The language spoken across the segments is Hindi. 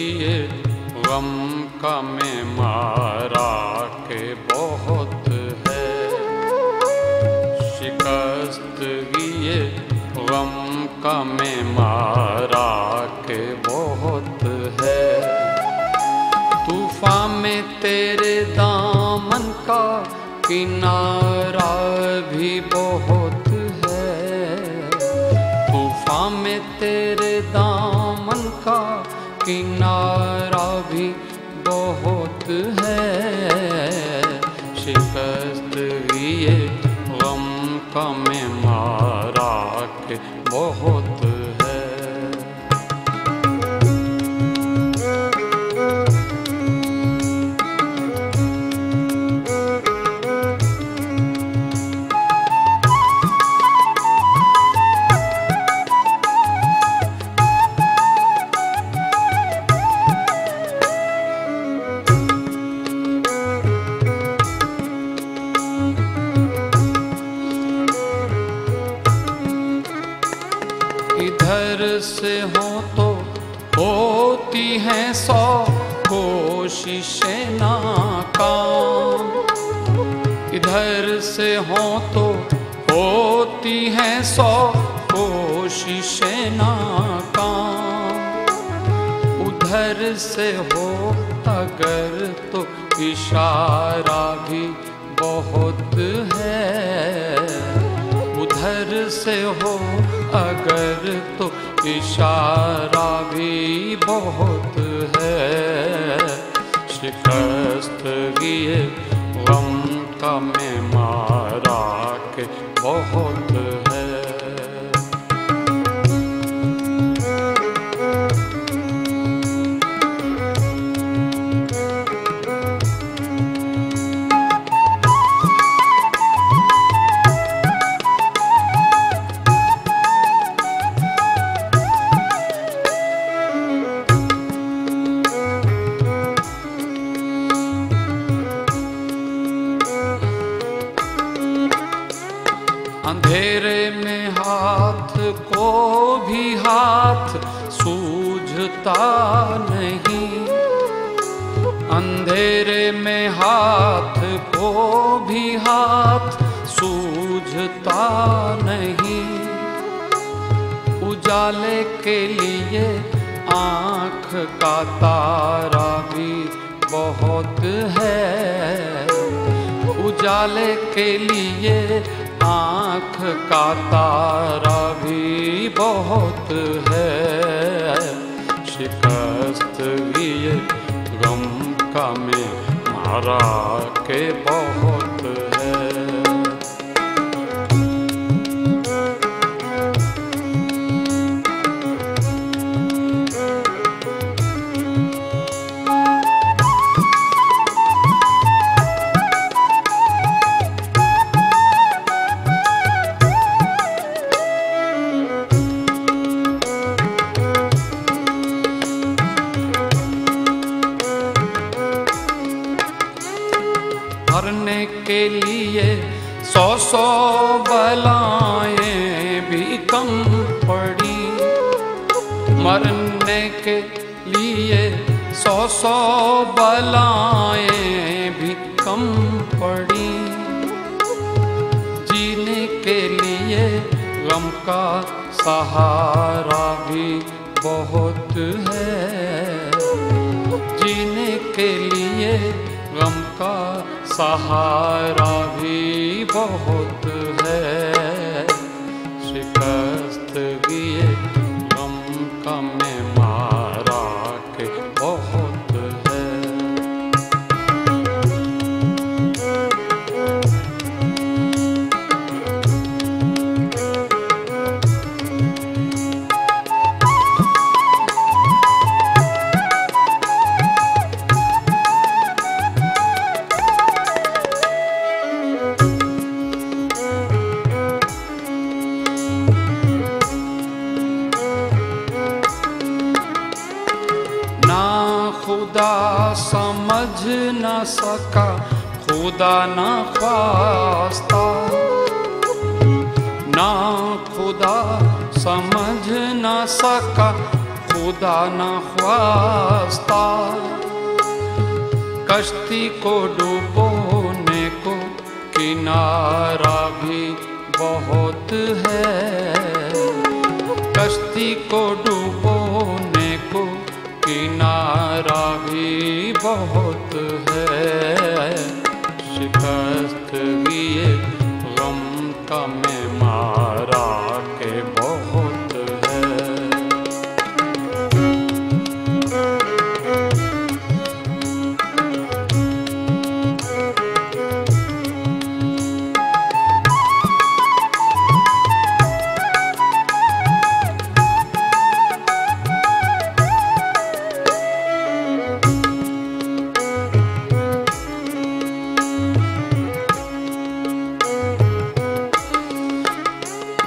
ये गम का में मारा के बहुत है। शिकस्त ये गम का में मारा के बहुत है। तूफान में तेरे दामन का किनारा भी बहुत है। तूफान में तेरे दामन का किनारा भी बहुत है। शिकस्त ये गम का में मारा के बहुत है। इधर से हो तो होती हैं 100 कोशिशें नाकाम। इधर से हो तो होती हैं 100 कोशिशें नाकाम। उधर से हो अगर तो इशारा भी बहुत है। उधर से हो अगर तो इशारा भी बहुत है। शिकस्त ये गम का में मारा के बहुत है। अंधेरे में हाथ को भी हाथ सूझता नहीं। अंधेरे में हाथ को भी हाथ सूझता नहीं। उजाले के लिए आँख का तारा भी बहुत है। उजाले के लिए आँख का तारा भी बहुत है। शिकस्त ये गम का में मारा के बहुत है। मरने के लिए 100 बलाएं भी कम पड़ी। मरने के लिए 100 बलाएं भी कम पड़ी। जीने के लिए गम का सहारा भी बहुत है। जीने के लिए गम का सहारा भी बहुत है। शिकस्त ये गम का में मारा के बहुत है। खुदा समझ न सका खुदा न ख्वास्ता। ना खुदा समझ न सका खुदा न ख्वास्ता। रास्ता। कश्ती को डुबोने को किनारा भी बहुत है। कश्ती को डुबोने को किनारा भी बहुत है। शिकस्त ये गम का मैं मारा के बहुत है।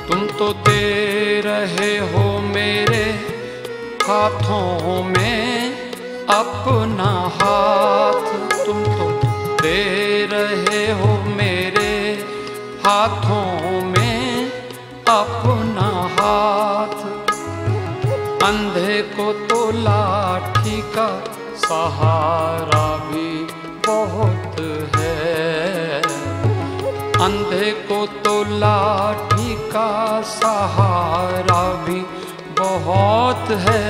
तुम तो दे रहे हो मेरे हाथों में अपना हाथ। तुम तो दे रहे हो मेरे हाथों में अपना हाथ। अंधे को तो लाठी का सहारा भी बहुत है। अंधे को तो लाठी का सहारा भी बहुत है।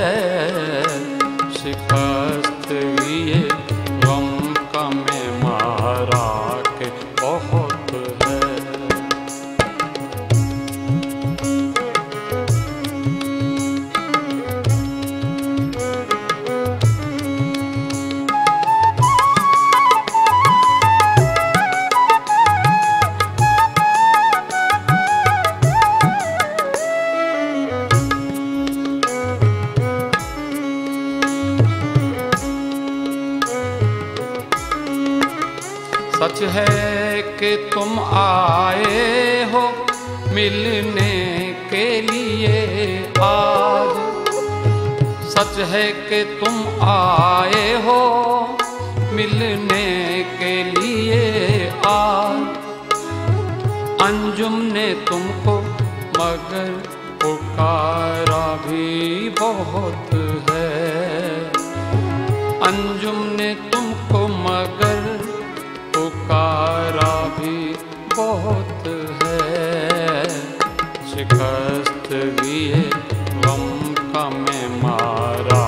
शिकस्त ये गम का मैं मारा के बहुत है। सच है कि तुम आए हो मिलने के लिए आज। सच है कि तुम आए हो मिलने के लिए आज। अंजुम ने तुमको मगर पुकारा भी बहुत है। अंजुम ने तुमको मगर पुकारा भी बहुत है। शिकस्त ये गम का मैं मारा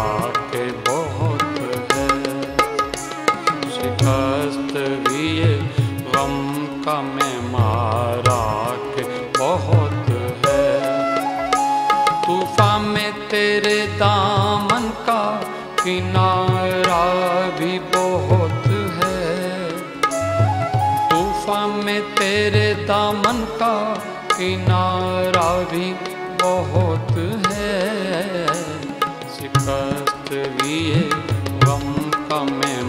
के बहुत है। शिकस्त ये गम का मैं मारा के बहुत है। तूफान में तेरे दामन का किनारा भी बहुत है। तूफान में तेरे दामन का किनारा भी बहुत है। शिकस्त ये गम का मैं